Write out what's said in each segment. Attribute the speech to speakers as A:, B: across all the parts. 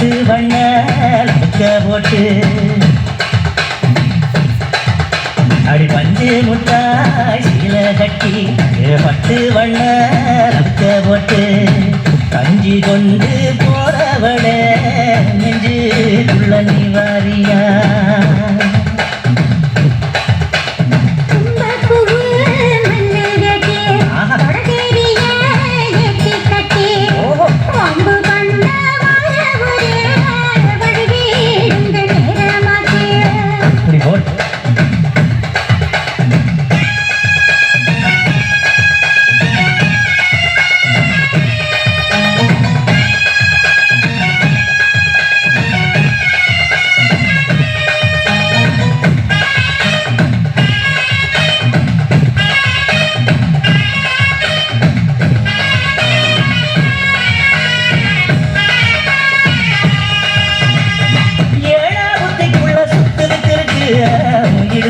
A: பட்டு வண்ண போட்டு அடி பஞ்சு முட்டாய் சீல கட்டி பட்டு வண்ண போட்டு கஞ்சி கொண்டு போறவள நெஞ்சு உள்ள நீ வாரியா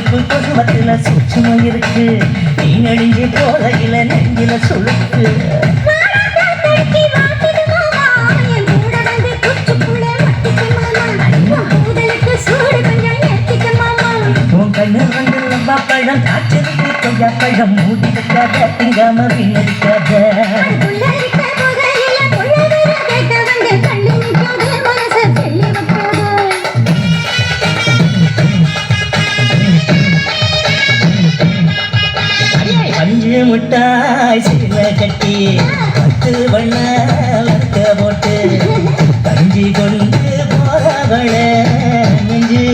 A: குடும்பத்துல சூட்சமா இருக்கு நீ நெடுஞ்சு போதையில நெஞ்சில சுழுக்கு உன் கண்ணு வந்து ரொம்ப பழம் காய்ச்சதுக்கு கொஞ்ச பழம் மூடி வைக்காத திங்காம வீணடிக்காத பஞ்சு முட்டாய் சீல கட்டி பட்டு வண்ண போட்டு கஞ்சி கொண்டு போறவள நெஞ்சு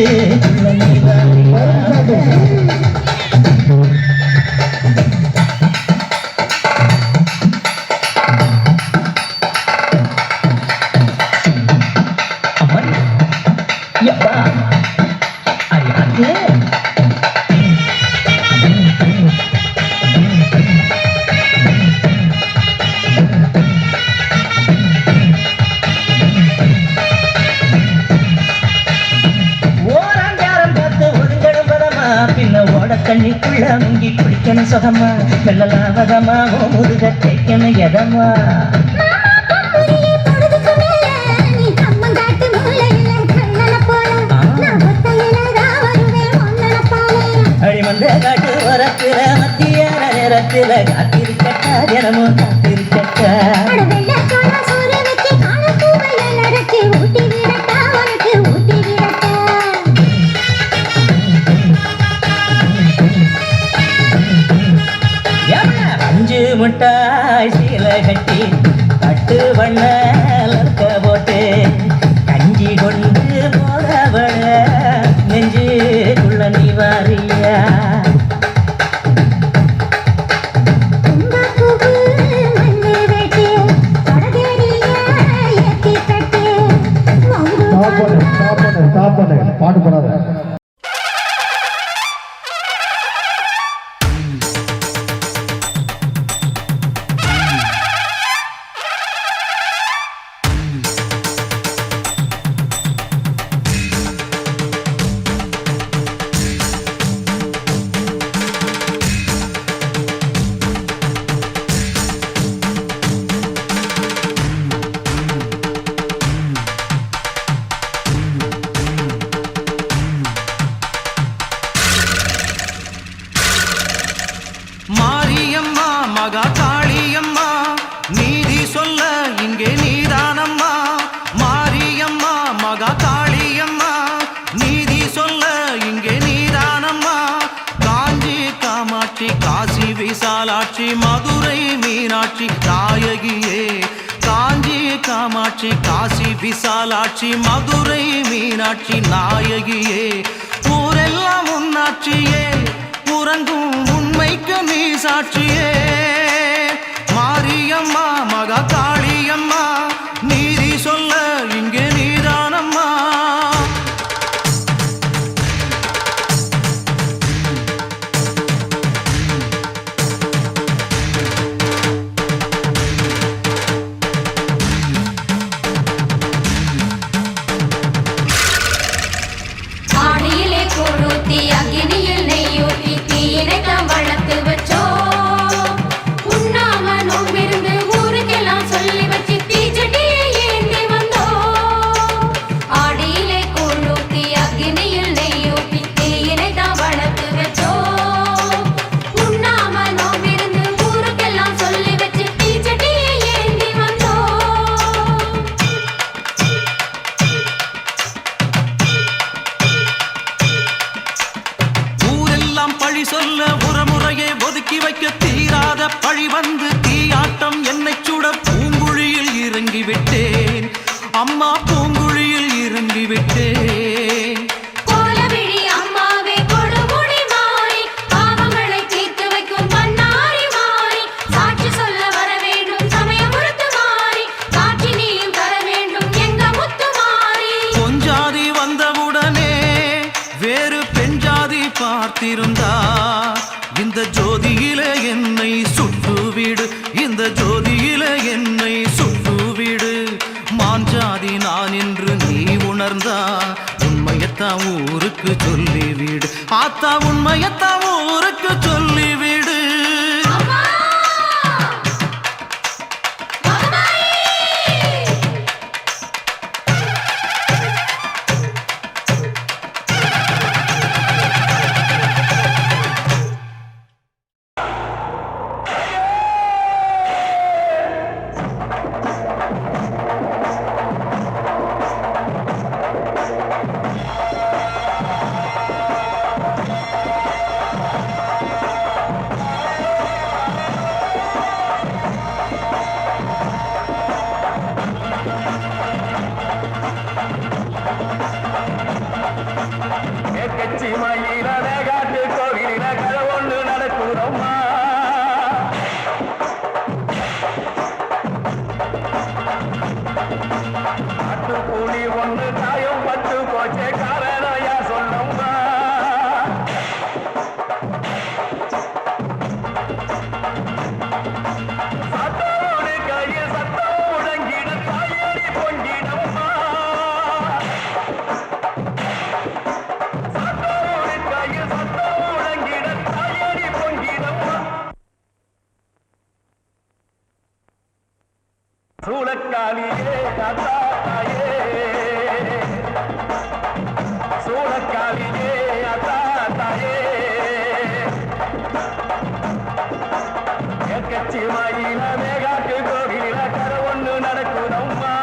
A: கண்ணிக்குள்ள முங்கி குளிக்கணும் சுகமா வெள்ளலாவதமா முதுக தேய்க்கணும் எதமா அடிமந்த காட்டு வரத்துல மத்திய நேரத்துல காத்திருக்கட்டா தினமும் காத்திருக்கட்டா முட்டாய் சீல கட்டி பட்டு வண்ண போட்டு கஞ்சி கொண்டு போறவள நெஞ்சு உள்ள நீ வாரியா
B: பாட்டு போடாத
C: மகா காளியம்மா நீதி சொல்ல இங்கே நீதானம்மா மாரியம்மா மகா காளியம்மா நீதி சொல்ல இங்கே நீதானம்மா காஞ்சி காமாட்சி காசி விசாலாட்சி மதுரை மீனாட்சி நாயகியே காஞ்சி காமாட்சி காசி விசாலாட்சி மதுரை மீனாட்சி நாயகியே ஊரெல்லாம் உன்னாட்சியே உறங்கும் உண்மைக்கு நீ சாட்சியே மாரியம்மா மகா காளியம்மா நீதி சொல்ல இங்கே நீதானம்மா
D: வளர்த்து வச்சோ உண்ணாம நோம்பிருந்து ஊருக்கெல்லாம் சொல்லி
C: இறங்கி விட்டேன் அம்மா பூங்குழியில் இறங்கி விட்டேன்
B: கோலவிழி அம்மாவே கொடுமுடி மாறி பாவங்களை தீர்த்து வைக்கும் பன்னாரி மாறி சாட்சி சொல்ல வர வேண்டும் சமயபுரத்து மாறி காட்சி நீயும் தர வேண்டும் எங்க முத்து மாறி
C: பொஞ்சாதி வந்தவுடனே வேறு பெண் ஜாதி பார்த்திருந்தா இந்த ஜோதியில என்னை சுட்டுவிடு இந்த ஜோதியில என்னை சுட்டுவிடு மாஞ்சாதி நான் என்று நீ உணர்ந்தா உண்மையத்தான் ஊருக்கு சொல்லிவிடு ஆத்தா உண்மையத்தான் ஊருக்கு சொல்லிவிடு
B: அம்மா மகமாயி
D: கட்சி மயில காட்டு கோவிலில கதை ஒன்று நடக்குறோம்மா பட்டு கூலி ஒன்று தாயும் பட்டு போச்சே காரணயா சொல்லம்மா சத்தோடு கையில் சத்தம் முழங்கிட தாயடி பொங்கிடம்மா சூளக்காலியே அத்தாத்தாயே சூளக்காலியே அத்தாத்தாயே கட்சி மயில மேகாட்டு கோவிலில கரை ஒன்று நடக்குதம்மா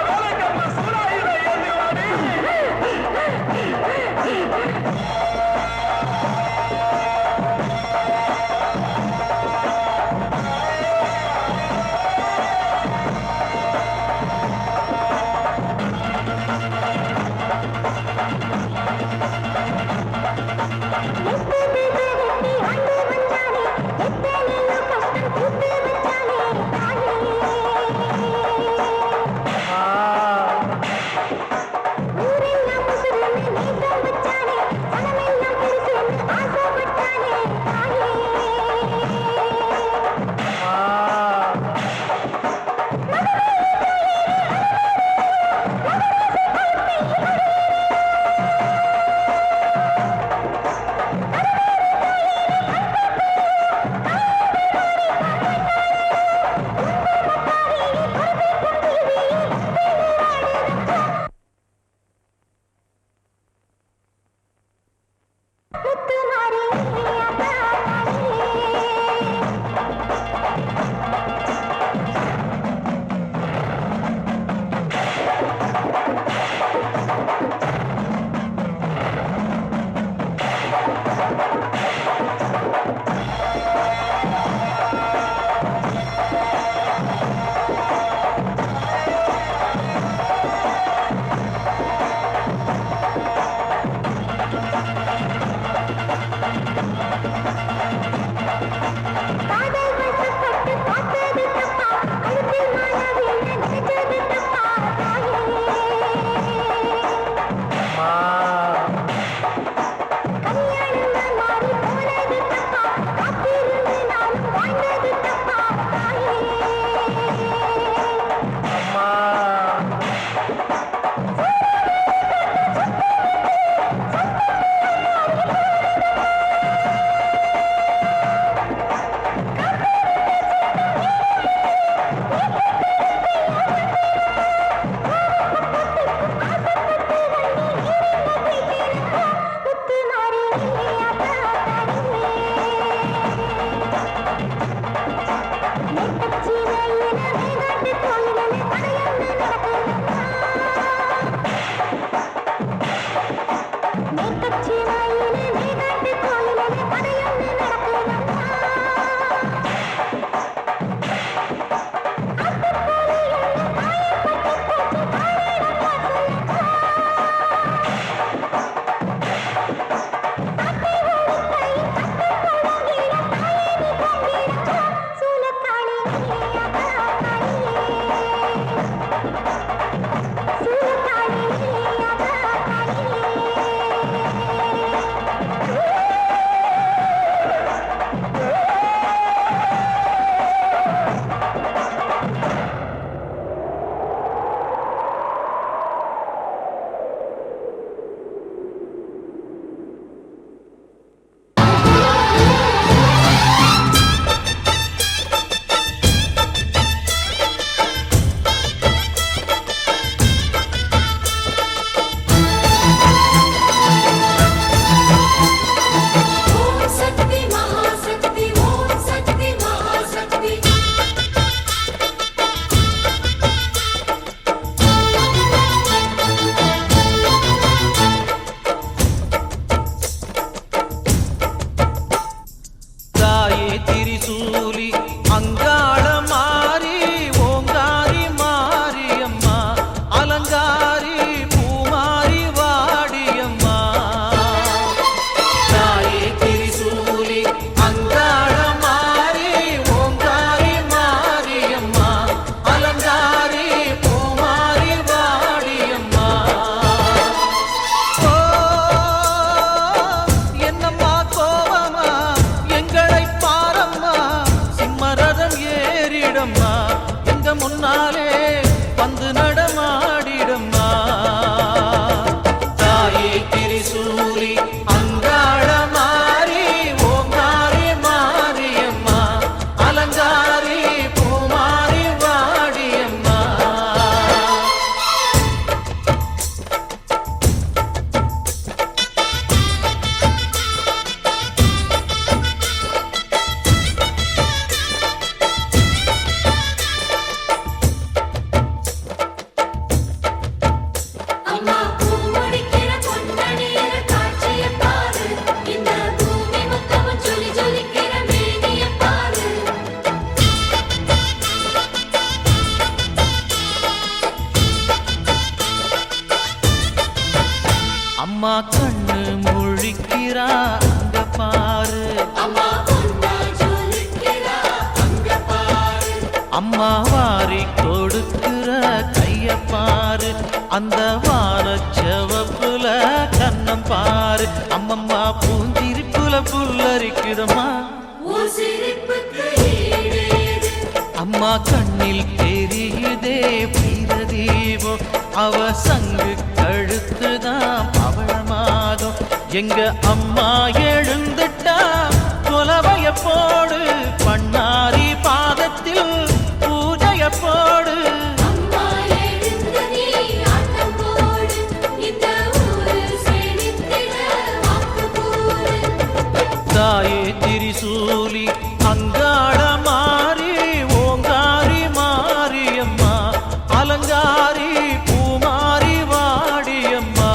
D: வேலை
B: மேற்கட்சி வாயிலே மேகாட்டு கோயிலே படையொன்று நடக்குதம்மா. ஓம் சக்தி மகாசக்தி ஓம் சக்தி மகாசக்தி.
C: தாயே திரிசூலி அங்காள மாறி ஓங்காரி மாரியம்மா அலங்காரி பூமாரி வாடியம்மா. தாயே திரிசூலி அங்காள மாறி ஓங்காரி மாரியம்மா அலங்காரி பூமாரி வாடியம்மா. ஓ என்னம்மா கோவமா எங்களை பாரம்மா சிம்மரதம் ஏறிடம்மா எங்க முன்னாலே வந்து நடமாடிடம்மா. தாயே திரிசூலி அங்காள மாறி ஓங்காரி மாரியம்மா அலங்காரி பூமாரி வாடியம்மா.
B: அம்மா பூமுடிக்கிற பொன்னணியிற காட்சியைப் பாரு. இந்த பூமி மொத்தமும் ஜொலி ஜொலிக்கிற மேனியைப் பாரு.
C: அம்மா கண்ணு முழிக்கிறா அங்க பாரு.
B: அம்மா பொன்னா ஜொலிக்கிறா அங்க பாரு.
C: அம்மா வாரி கொடுக்கிற கைய பாரு. அந்த வானச்சவப்புல கண்ணம் பாரு. அம்மம்மா பூந்திரிப்புல புல்லரிக்குதம்மா.
B: உன் சிரிப்புக்கு ஈடேது.
C: அம்மா கண்ணில் தெரியுதே பிரதீபம் அவ சங்கு கழுத்துதான் பவளமாகும். எங்க அம்மா எழுந்துட்டா கொலவைய போடு பண்ணாரி பாதத்தில் பூஜைய போடு.
B: அம்மா எழுந்து நீ ஆட்டம் போடு. இந்த ஊரு செழித்திட வாக்கு கூறு.
C: தாயே திரிசூலி அங்காள மாறி ஓங்காரி மாரியம்மா அலங்காரி பூமாரி வாடியம்மா.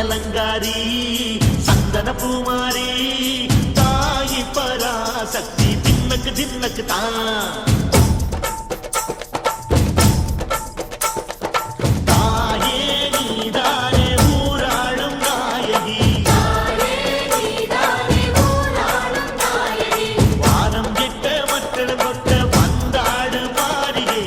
E: அலங்காரி சந்தன பூமாரி தாயி பராசக்தி தின்னக்கு தின்னக்கு தான் தாயே நீதானே ஊராளும் நாயகி வானம் கெட்ட மக்கள் கொட்ட வந்தாடு மாறியே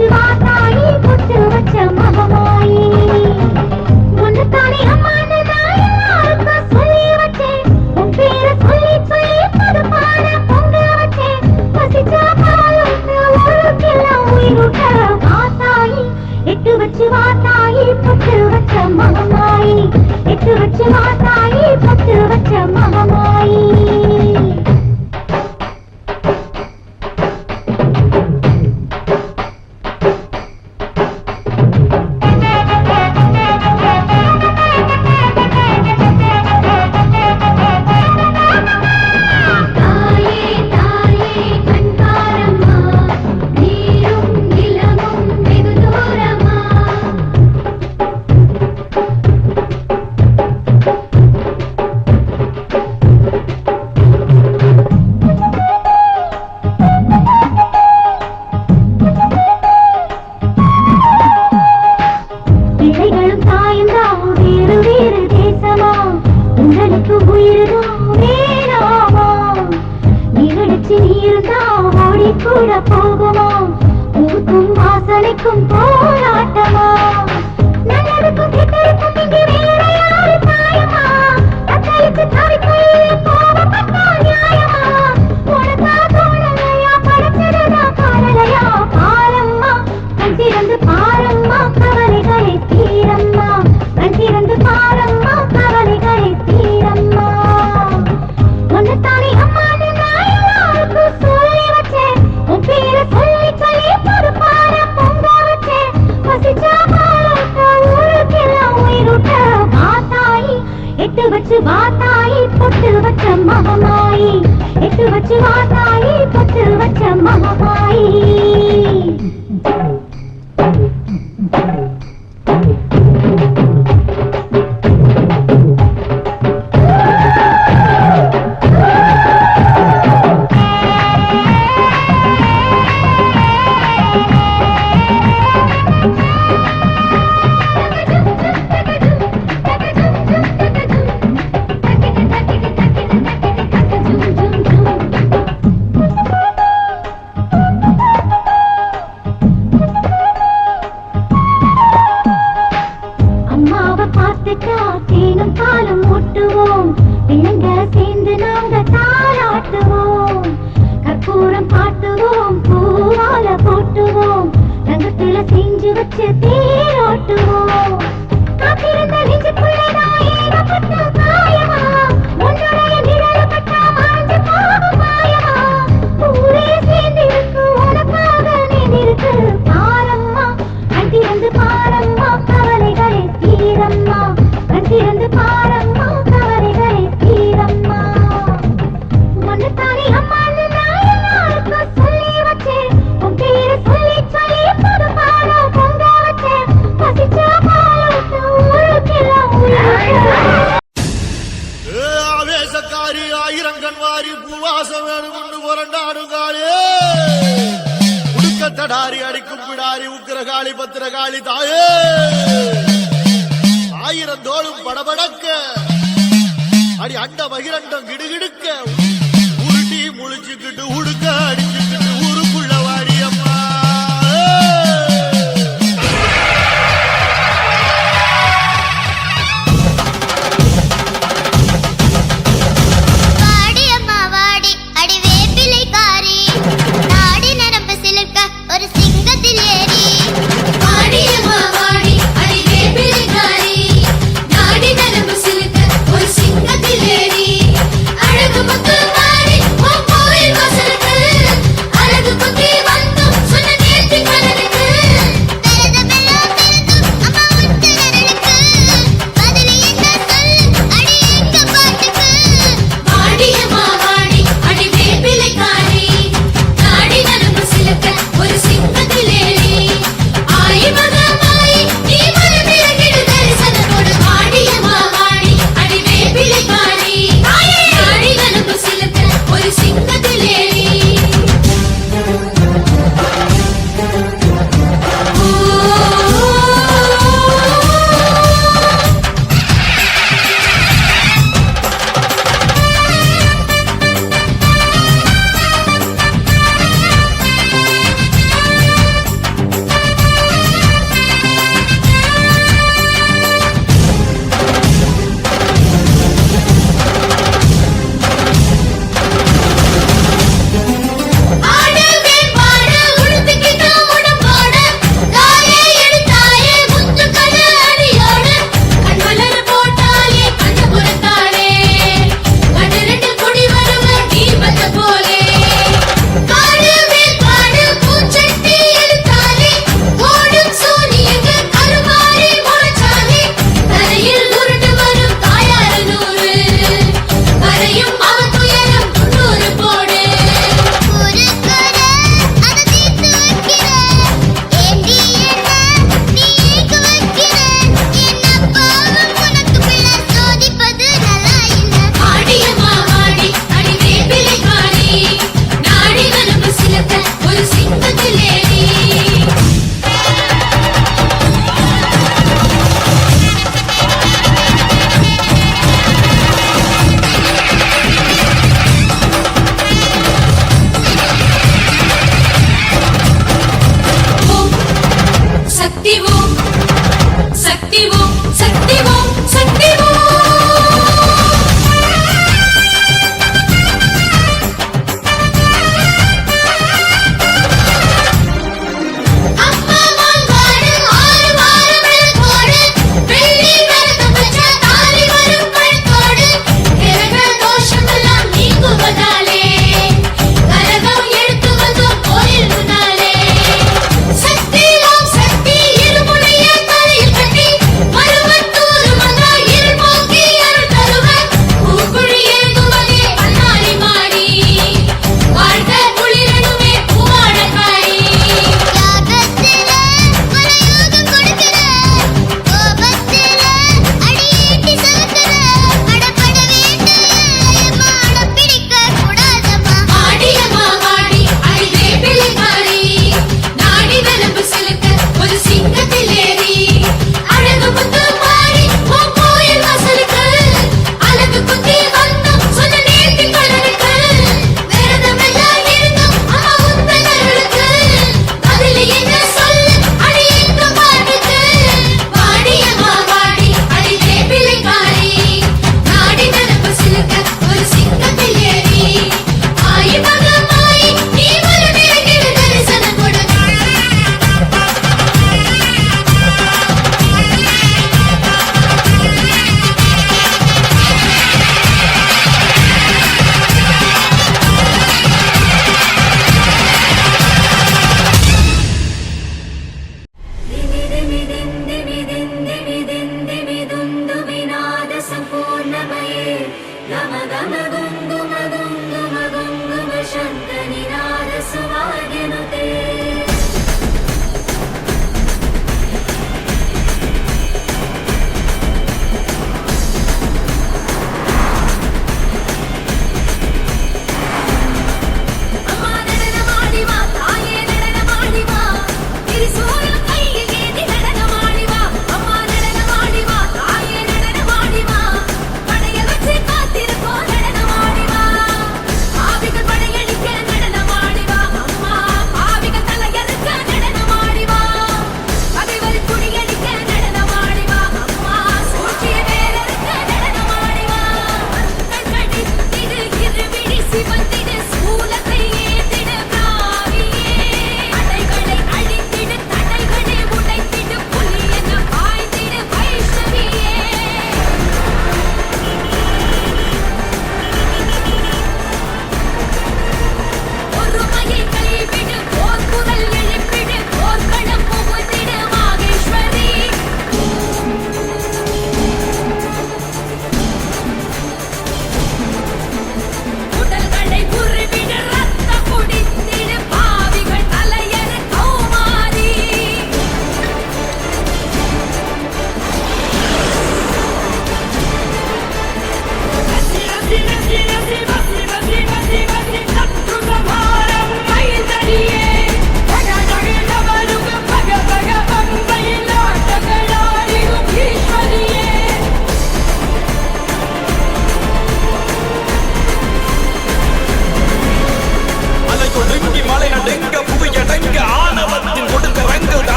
B: வச்சு வாத்தாயி பொட்டு வச்ச மகமாயி உன்னைத்தானே அம்மான்னு நான் எல்லாருக்கும் சொல்லி வச்சேன் உன் பேரை சொல்லி சொல்லி படுப்பான பொங்க வச்சேன் பசிச்சா பாலுக்கு ஊருக்கெல்லாம் உயிரூட்ட வாத்தாயி எட்டு வச்சு வாத்தாயி பொட்டு வச்ச மகமாயி எட்டு வச்சு வாத்தாயி பொட்டு வச்ச மகமாயி கூட போகுமா ஊக்கும் வாசனைக்கும் போராட்டமா நல்லதுக்கும் கெட்டதுக்கும் இங்கு வேற யாரு தாயமா தத்தளித்து தவிக்கையிலே கோபப்பட்டா நியாயமா உனக்கா தோணலையா படைச்சதுதா காணலையா பாரம்மா கண் திறந்து பாரம்மா கவலைகளை தீரம்மா கண் திறந்து பாரம்மா கவலைகளை தீரம்மா உன்னைத்தானே அம்மான்னு நான் எல்லாருக்கும் சொல்லி வச்சேன் உன் பேரை சொல்லி சொல்லி பொறுப்பான பொங்க வச்சேன் பசிச்சா பாலுக்கு ஊருக்கெல்லாம் உயிரூட்ட வாத்தாயி எட்டு வச்சு வாத்தாயி பொட்டு வச்ச மகமாயி எட்டு வச்சு வாத்தாயி பொட்டு வச்ச மகமாயி தேனும் பாலும் ஊட்டுவோம் பிள்ளைங்களை சேர்ந்து நாங்க தாராட்டுவோம் கற்பூரம் காட்டுவோம் பூவால போட்டுவோம் ரங்கத்துல செஞ்சு வச்சு தேரோட்டுவோம் காத்திருந்த நெஞ்சுக்குள்ளதான் ஏகப்பட்ட காயமா உன்னுடைய நிழலப்பட்டா மறைஞ்சு போகும் மாயமா ஊரே சேர்ந்து இருக்கு உனக்காக நின்றிருக்கு பாரம்மா கண் திறந்து பாரம்மா கவலைகளை தீரம்மா கண் திறந்து பாரம்மா கவலைகளை தீரம்மா உன்னைத்தானே அம்மான்னு நான் எல்லாருக்கும் சொல்லி வச்சேன் உன் பேரை சொல்லி சொல்லி பொறுப்பான பொங்க வச்சேன் பசிச்சா பாலுக்கு ஊருக்கெல்லாம் உயிரூட்ட
E: ஆவேசக்காரி ஆயிரங்கண் வாரி பூவாசம் வேணும் கொண்டு புரண்டாடுங்காளே உடுக்கத்தடாரி அடிக்கும் பிடாரி உக்கிரகாளி பத்திரகாளி தாயே ஆயிரம் தோளும் படபடக்க அடி அண்ட பகிரண்டம் கிடுகிடுக்க உருட்டி முழிச்சுக்கிட்டு உடுக்க அடிச்சுக்கிட்டு ஊருக்குள்ள வாடியம்மா
F: வாடியம்மா வாடி அடி வேப்பிலைக்காரி நாடி நரம்பு சிலிர்க்க ஒரு சிங்கத்தில் ஏறி
B: வாடியம்மா வாடி அடி வேப்பிலைக்காரி நாடி நரம்பு சிலுக்க ஒரு சிங்கத்தில் ஏறி அழகு மக்கள்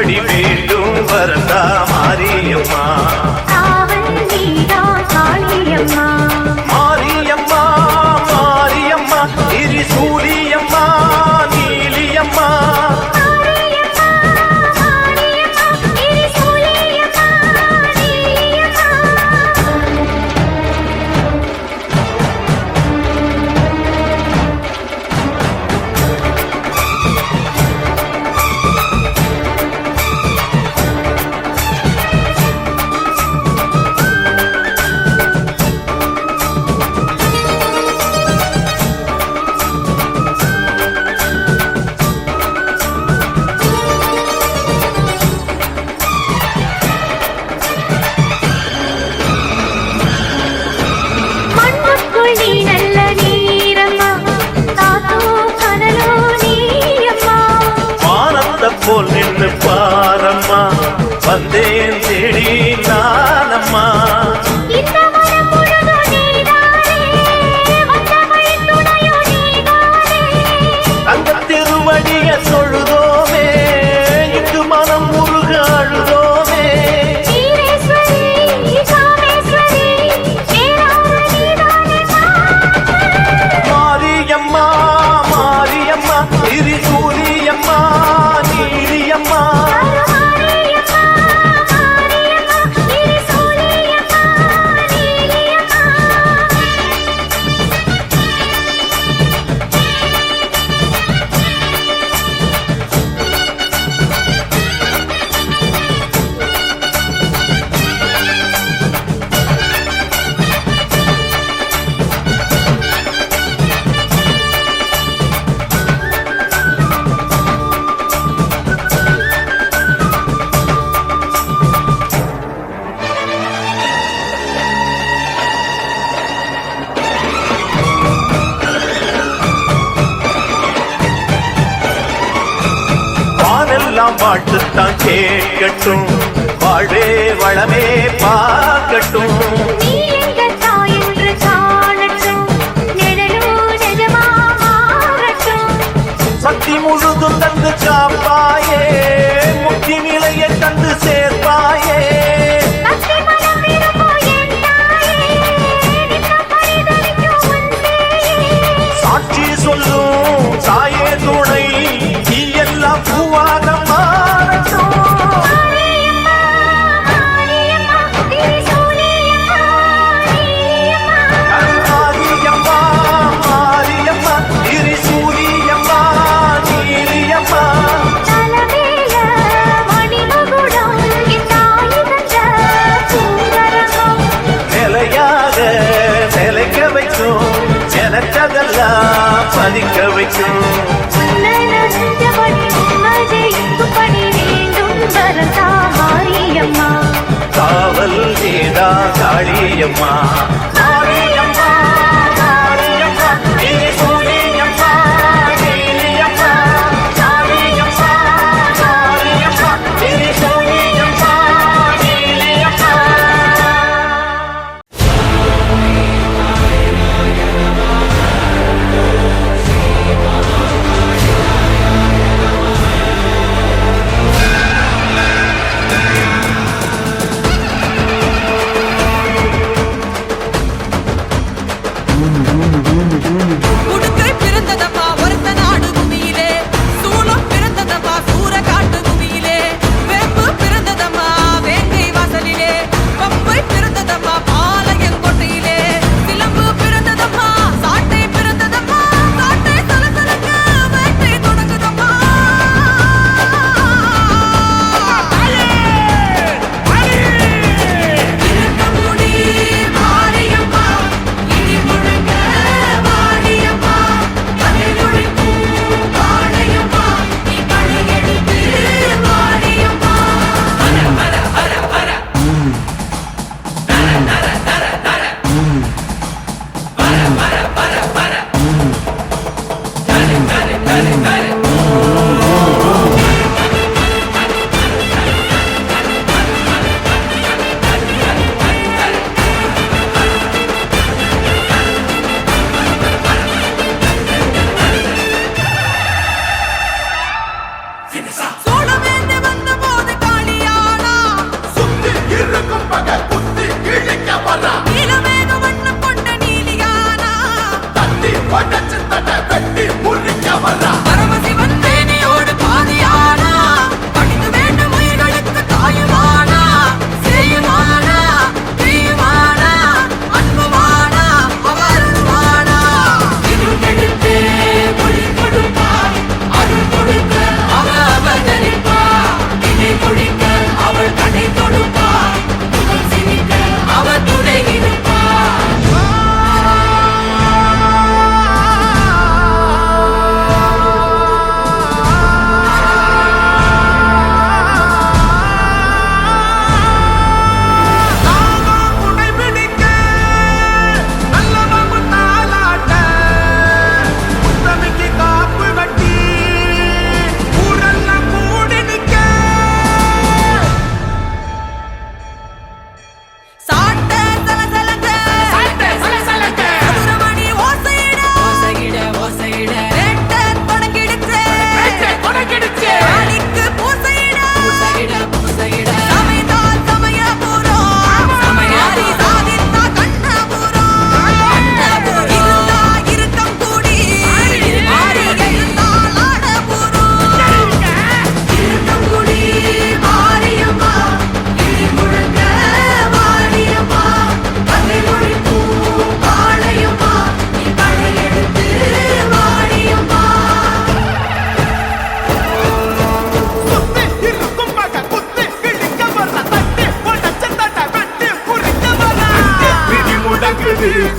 D: அடி வேண்டும் வரதா மாரியம்மா
B: காவல் நீதான் காளியம்மா
D: மாரியம்மா மாரியம்மா திரிசூலியம்மா நீலியம்மா
B: மாரியம்மா மாரியம்மா திரிசூலியம்மா நீலியம்மா மண்ணுக்குள் நீ நல்ல நீரம்மா காத்தோ கனலோ நீயம்மா
D: வானத்தை போல் நின்று பாரம்மா வந்தேன் தேடி நானம்மா
B: இந்த மனம் முழுதும் நீதானே வந்த வழி துணையோ நீதானே
D: தங்க திருவடிய தொழுதோமே இங்கு மனம் முருக அழுதோமே
B: ஈரேஸ்வரி காமேஸ்வரி ஏராள நீதானே
D: மாரியம்மா மாரியம்மா திரிசூலியம்மா நீலியம்மா
B: மாரியம்மா மாரியம்மா திரிசூலியம்மா நீலியம்மா
D: வானெல்லாம் பாட்டுத்தான் கேட்கட்டும் வாழ்வே வளமே பார்க்கட்டும்
B: நீ எங்க தாய் என்று காணட்டும் நிழலோ நிஜமா மாறட்டும்
D: சக்தி முழுதும் தந்து காப்பாயே முக்தி நிலையை தந்து சேர்ப்பாயே
B: பக்தி மனம் விரும்போ என் தாயே நித்த பரிதவிக்கும் உன் சேயே
D: சாட்சி சொல்லும் தாயே துணை நீ எல்லாம் பூவாக மாறட்டும்
B: மாரியம்மா மாரியம்மா திரிசூலியம்மா நீலியம்மா
D: மாரியம்மா மாரியம்மா திரிசூலியம்மா நீலியம்மா
B: தலமேல மணிமகுடம் என் தாய் தந்த பூங்கரகம்
D: நிலையாக நிலைக்க வைக்கும் எனக்கதெல்லாம் பதிக்க வைக்கும்
B: உன்னதஞ்சபடி உன்னதே இங்குபடி வேண்டும் வரதா மாரியம்மா
D: காவல் நீதா காளியம்மா மாரியம்மா மாரியம்மா திரிசூலியம்மா நீலியம்மா மாரியம்மா மாரியம்மா திரிசூலியம்மா நீலியம்மா
G: உடுக்கை பிறந்ததப்பா ஒருத்த நாடு பூமியிலே சூளம் பிறந்ததப்பா சூற காட்டு பூமியிலே வெம்பு பிறந்ததம்மா வேங்கை வாசலிலே பம்பை பிறந்ததம்மா பாளையம் கோட்டையிலே சிலம்பு பிறந்ததம்மா சாட்டை பிறந்ததம்மா சாட்டை சலசலக்க வேட்டை தொடங்குதம்மா இறக்கமுடி மாரியம்மா இடி முழங்க மாரியம்மா பரமசிவன் மேனியோடு பாதியானா படித்து வேண்டும் உயிர்களுக்கு தாயுமானா செய்யுமானா தீயுமானா அன்புமானா அவருமானா இருந்தெடுத்தே மொழி கொடுப்பார் அருள் கொடுக்க அவள் அவதரிப்பார் இணை கொடுக்க அவள் கடை தொடுப்பார் முதல் சிரிக்க அவள் துணை இருப்பார்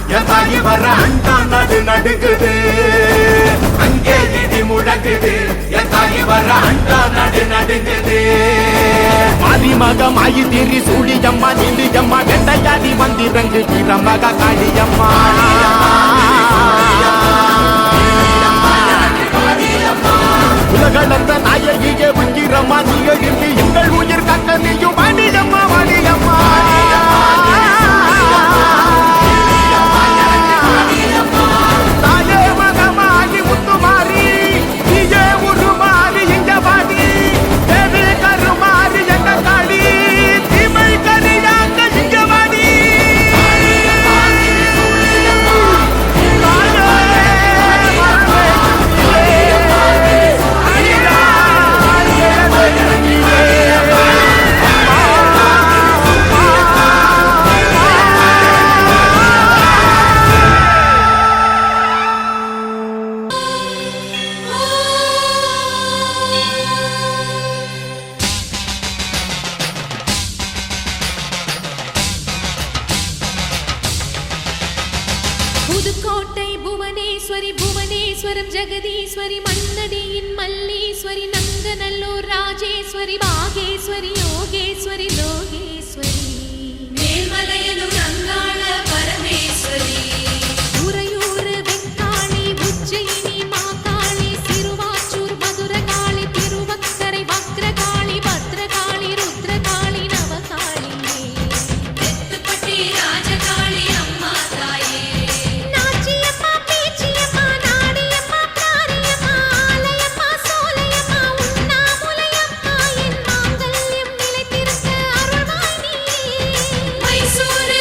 D: என் தாயி வர அண்டா நடு நடுங்குது அங்கே இடி முழங்குது என் தாயி வர அண்டா நடு நடுங்குது ஆதிமக மாயி திரி சூழியம்மா நீலியம்மா வெண்டையாடி வந்திரங்கு வீரமக காளியம்மா உலகளந்த நாயகியே உங்கிரம்மா நீ எழுப்பி எங்கள் உயிர் கக்க நீயும் வாணியம்மா வாணியம்மா
B: புதுக்கோட்டை புவனேஸ்வரி புவனேஸ்வரம் ஜெகதீஸ்வரி மன்னடியின் மல்லீஸ்வரி நங்கநல்லூர் ராஜேஸ்வரி பாகேஸ்வரி யோகேஸ்வரி லோகேஸ்வரி மேல்மலையனூர் அங்காள பரமேஸ்வரி உறையூர் வெக்காளி உஜ்ஜயினி மாகாளி சிறுவாச்சூர் மதுரகாளி திருவக்கரை வக்ரகாளி பத்ரகாளி ருத்ரகாளி நவகாளியே தெத்துப்பட்டி ராஜகாளி அம்மா தாயே நாச்சியம்மா பேச்சியம்மா நாடியம்மா பிராரியம்மா ஆலயம்மா சோலையம்மா உண்ணாமுலையம்மா என் மாங்கல்யம் நிலைத்திருக்க அருள்வாய் நீ மைசூரு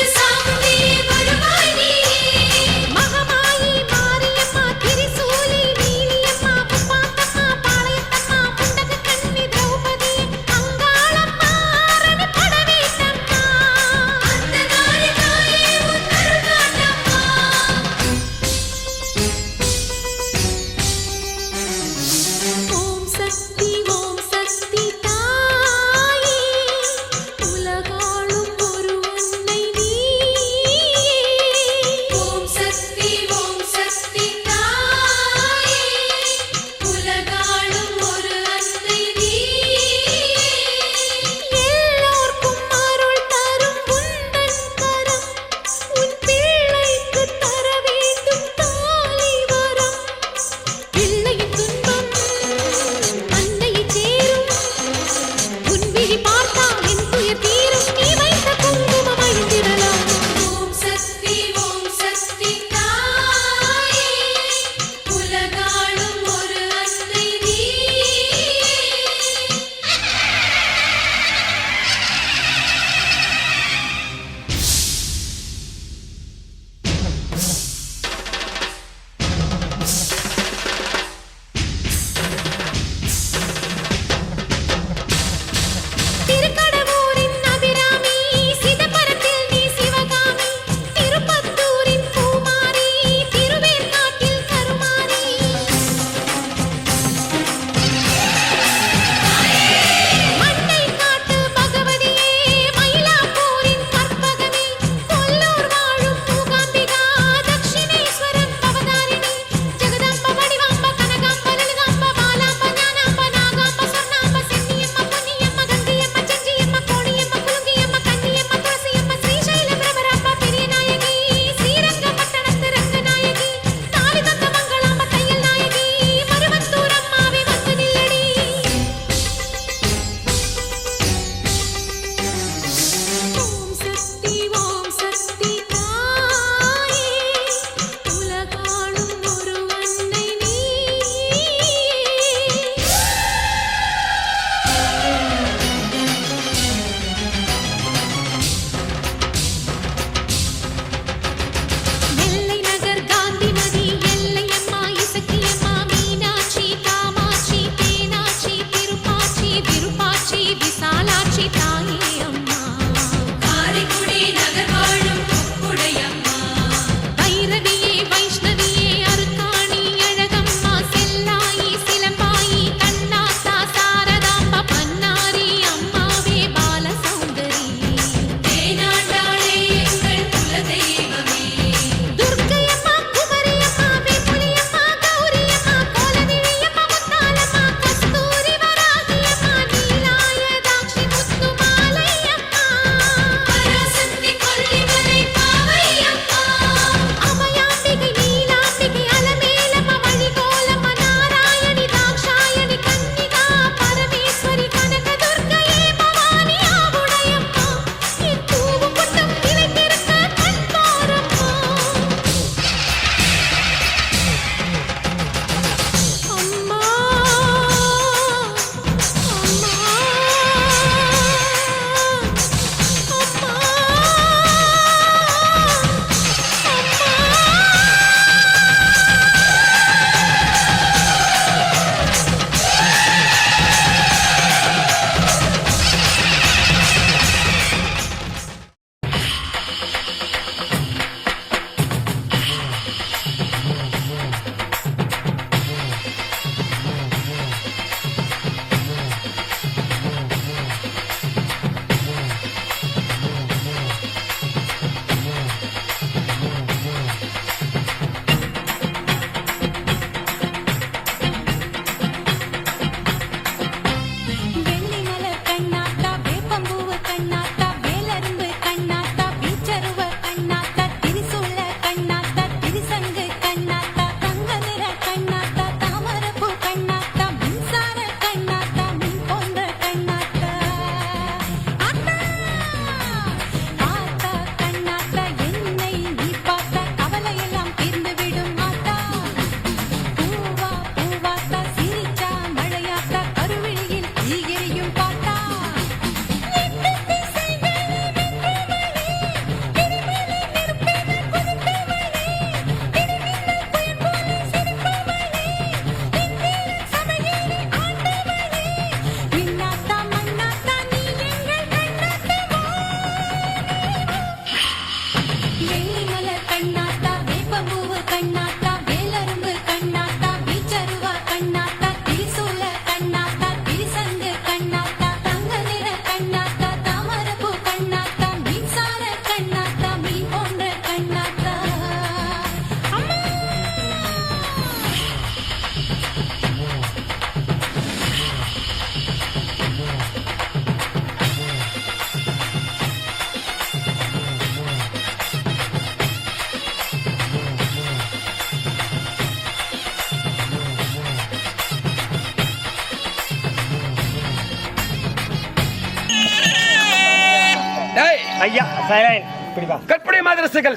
H: ஐயா சைலன் இப்படிவா.
I: கற்பனை மதரசுகள்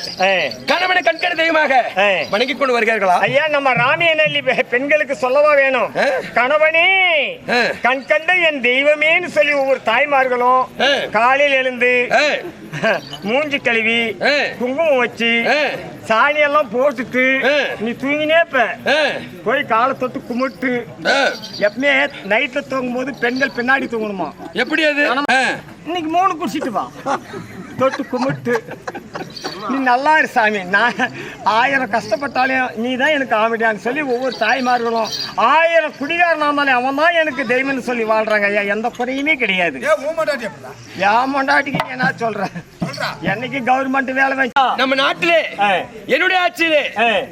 I: கணவனை கண்கணி தெய்வமாக வணங்கிக் கொண்டு வருகிறார்களா?
H: ஐயா நம்ம ராமியநல்லி பெண்களுக்கு சொல்லவா வேணும், கணவனே கண்கண்ட என் தெய்வமேன்னு சொல்லி ஒவ்வொரு தாய்மார்களும் காலையில் எழுந்து மூஞ்சி கழுவி குங்குமம் வச்சு சாணி எல்லாம் போட்டுட்டு நீ தூங்கினே போய் காலை தொட்டு கும்பிட்டு எப்பவுமே நைட்ல தூங்கும் போது பெண்கள் பின்னாடி தூங்கணுமா?
I: எப்படி அது?
H: இன்னைக்கு 3 குடிச்சிட்டு வா, தொட்டு கும்பிட்டு நீ நல்லா இரு சாமி, நான் 1000 கஷ்டப்பட்டாலும் நீ தான் எனக்கு ஆமிடியான்னு சொல்லி ஒவ்வொரு தாய்மார்களும் 1000 குடிகாரனாமலே அவன் தான் எனக்கு தெய்வம்னு சொல்லி வாழ்றாங்க ஐயா. எந்த குறையுமே கிடையாது. ஏன் மொண்டாட்டிக்கு என்ன சொல்றேன், என்னைக்கு கவர்மெண்ட் வேலை வச்சா
I: நம்ம நாட்டிலே என்னுடைய ஆட்சியிலே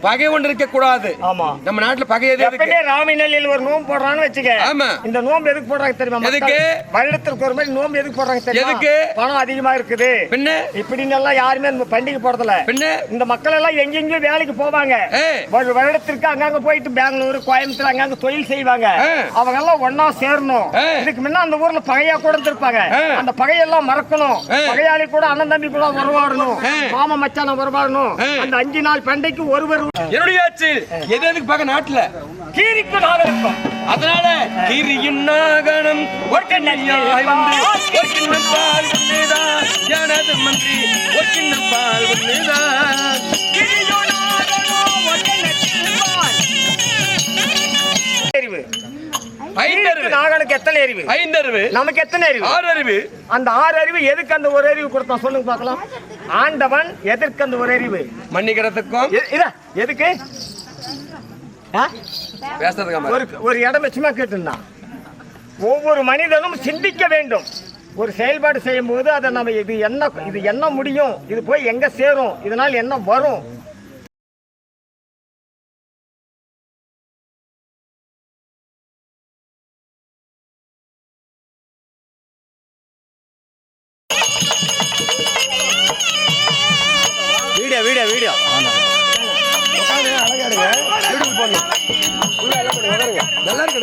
I: பகை ஒன்று இருக்க கூடாது.
H: ஆமா,
I: நம்ம நாட்டுல பகை எது?
H: ராமிநல்லியில் ஒரு நோம்பு போடுறான்னு வச்சுக்க.
I: ஆமா,
H: இந்த நோம்பு எதுக்கு போடுறாங்க தெரியுமா?
I: எதுக்கு?
H: வருடத்திற்கு ஒரு மாதிரி நோம்பு எதுக்கு போடுறாங்க தெரியுமா?
I: எதுக்கு?
H: பணம் அதிகமா இருக்குது
I: பின்ன
H: இப்படின்னு எல்லாம் யாருமே பண்டிகை போடுறதில்ல.
I: பின்ன
H: இந்த மக்கள் எல்லாம் எங்கெங்கயோ வேலைக்கு போவாங்க, ஒரு வருடத்திற்கு அங்கங்க போயிட்டு பெங்களூர் கோயம்புத்தூர் அங்கங்க தொழில் செய்வாங்க. அவங்க எல்லாம் ஒன்னா சேரணும். இதுக்கு முன்ன அந்த ஊர்ல பகையா கூட இருந்திருப்பாங்க, அந்த பகையெல்லாம் மறக்கணும். பகையாளி கூட அண்ணன் தம்பி கூட உறவாடணும், மாமா மச்சான உறவாடணும். அந்த 5 நாள் பண்டைக்கு ஒருவர்
I: என்னுடைய ஆட்சியில் எது எதுக்கு பகை நாட்டுல
H: கீரிக்கு நாகரிகம்.
I: அதனால கீரியின் நாகனம் ஒற்கிண்ணாய் வந்து ஒற்கிண்ணப்பால் உன்னிதான் எனது மந்திரி ஒற்கிண்ணப்பால் உன்னிதான்
H: நாகனுக்கு எத்தனை அறிவு?
I: 5 அறிவு.
H: நமக்கு எத்தனை அறிவு?
I: 6 அறிவு.
H: அந்த 6 அறிவு எதுக்கு அந்த ஒரு அறிவு கொடுத்தான் சொல்லுங்க பார்க்கலாம். ஆண்டவன் எதற்கு அந்த ஒரு அறிவு?
I: மன்னிக்கிறதுக்கும்.
H: எதுக்கு? ஒரு இடம் வச்சுமா கேட்டுருந்தான். ஒவ்வொரு மனிதனும் சிந்திக்க வேண்டும். ஒரு செயல்பாடு செய்யும் போது அதை நம்ம இது என்ன முடியும், இது போய் எங்க சேரும், இதனால் என்ன வரும். வீடியோ
I: நல்லா இருக்கு.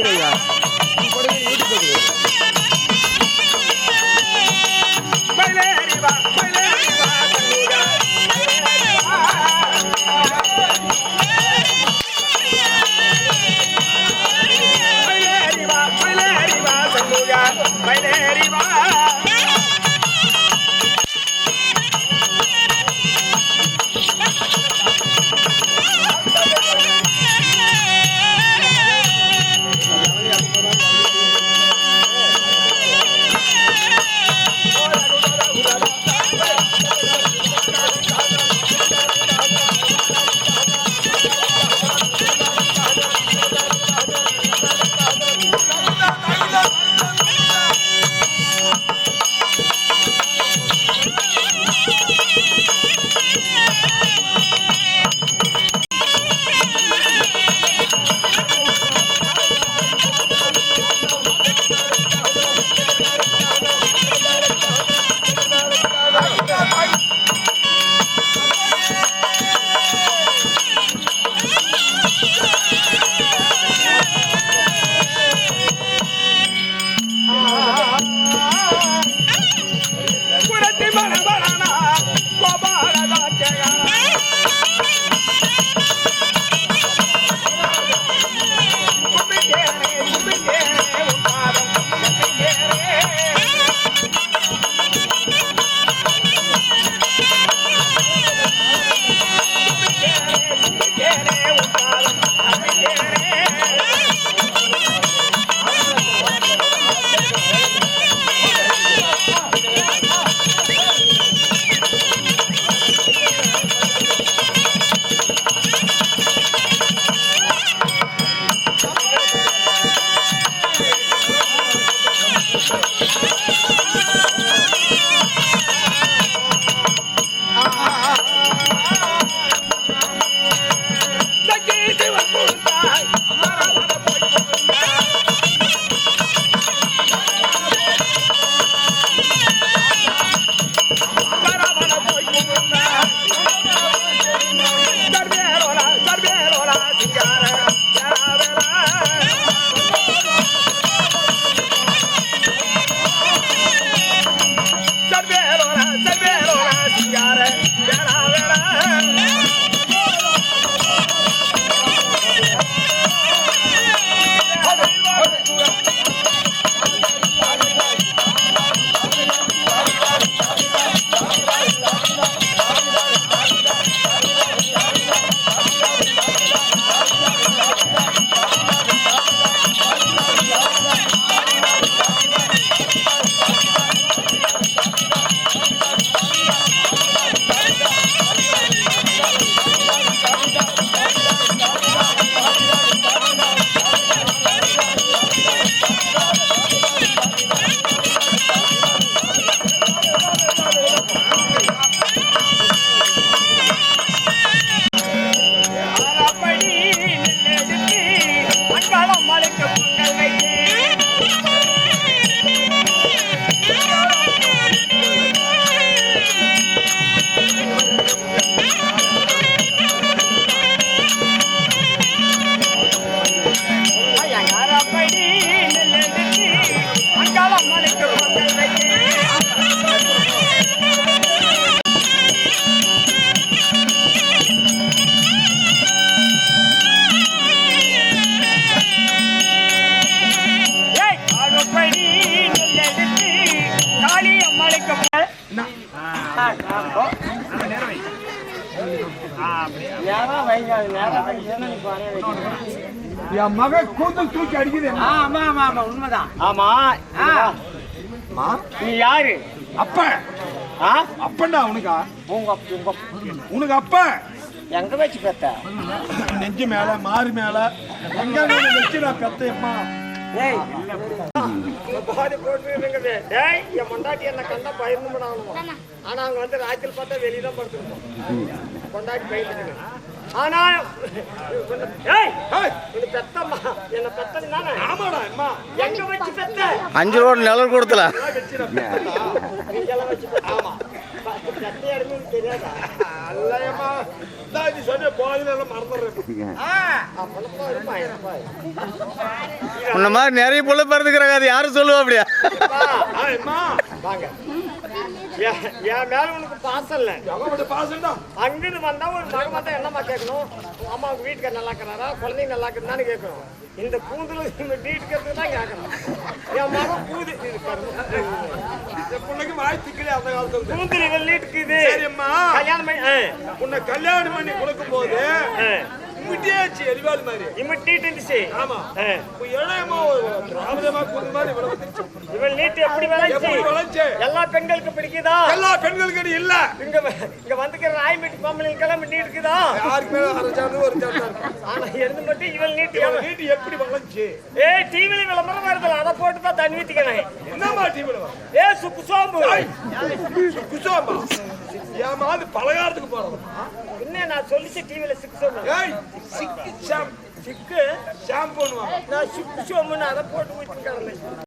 D: Salve,
I: என் மகன் கூந்தல் தூக்கி அடிக்குது.
G: ஆமா ஆமா ஆமா உண்மைதான்.
H: ஆமா நீ யாரு?
I: அப்பன். அப்பன்டா உனக்கா? உனக்கு அப்பன்
H: எங்க வச்சு பெத்த?
E: நெஞ்சு மேல மாறு மேல எங்க வச்சு நான் பெத்தையம்மா.
H: பாதி போட்டு டேய் என் மொண்டாட்டி என்ன கண்டா பயந்து ஆகணும். ஆனா அவங்க வந்து ராத்திரி பார்த்தா வெளியதான் படுத்துருக்கோம். கொண்டாடி பயந்துட்டு ஆனா பெத்தம்மா என்ன பெத்தது தானே? ஆமாடா அம்மா. எங்க வச்சு பெத்த?
A: 5 ரோடு நிழல் கொடுத்தல.
H: ஆமா பெத்த இடமே தெரியாதா?
E: அல்லையம்மா நீ சொன்ன போதில மறந்துடுறேன்.
A: உன்ன மாதிரி நிறைய புள்ள பிறந்துக்கிறாங்க. அது யாரும் சொல்லுவா அப்படியா?
H: வாங்க என் மேல உனக்கு பாசம் இல்ல.
E: பாசம் தான்.
H: அங்கிருந்து வந்தா ஒரு மகன் வந்தா என்னம்மா கேட்கணும்? அம்மா உங்க வீட்டுக்கார நல்லா இருக்கிறாரா, குழந்தைங்க நல்லா இருக்குதான்னு கேட்கணும். இந்த கூந்தல் நீட்டுக்கிறதுக்கு தான் கேட்கணும். என் மகன் கூது
E: பிள்ளைக்கு வாய் திக்கலே அந்த காலத்துல
H: கூந்தல் இவள் நீட்டுக்குது. கல்யாணம் பண்ணி
E: உன்னை கல்யாணம் பண்ணி கொடுக்கும் போது இமிட்டியாச்சு எரிவாள் மாதிரி
H: இமிட்டிட்டு இருந்துச்சு.
E: ஆமா இளையமா ராமதேவா கூந்தல் மாதிரி
H: இவள் நீட்டு எப்படி வளைச்சு எல்லா பெண்களுக்கு பிடிக்குதா?
E: எல்லா பெண்களுக்கு இல்ல.
H: இங்க வந்துக்கிற ராய்மீட்டு பொம்பளைக்கெல்லாம் நீ இருக்குதா?
E: யாருக்கு மேல அரைச்சாலும் ஒரு சார்ந்தா இருக்கும்.
H: ஆனா இருந்து மட்டும் இவள் நீட்டு
E: நீட்டு எப்படி வளைச்சு?
H: டிவில விளம்பரம் வருதுல அதை போட்டு தான் தண்ணி ஊத்திக்கிறேன்.
E: என்னமா டிவில?
H: சுக்கு சோம்பு.
E: சுக்கு சோம்பா? ஏமா அது பலகாரத்துக்கு போறோம்.
H: என்ன நான் சொல்லிச்சு டிவில சுக்கு சோம்பு.
E: சிக்கு ஷாம்பு.
H: சிக்கு
E: ஷாம்பு பண்ணுவாங்க.
H: நான் சுக்கு சோம்புன்னு அதை போட்டு ஊத்திக்கிறேன்.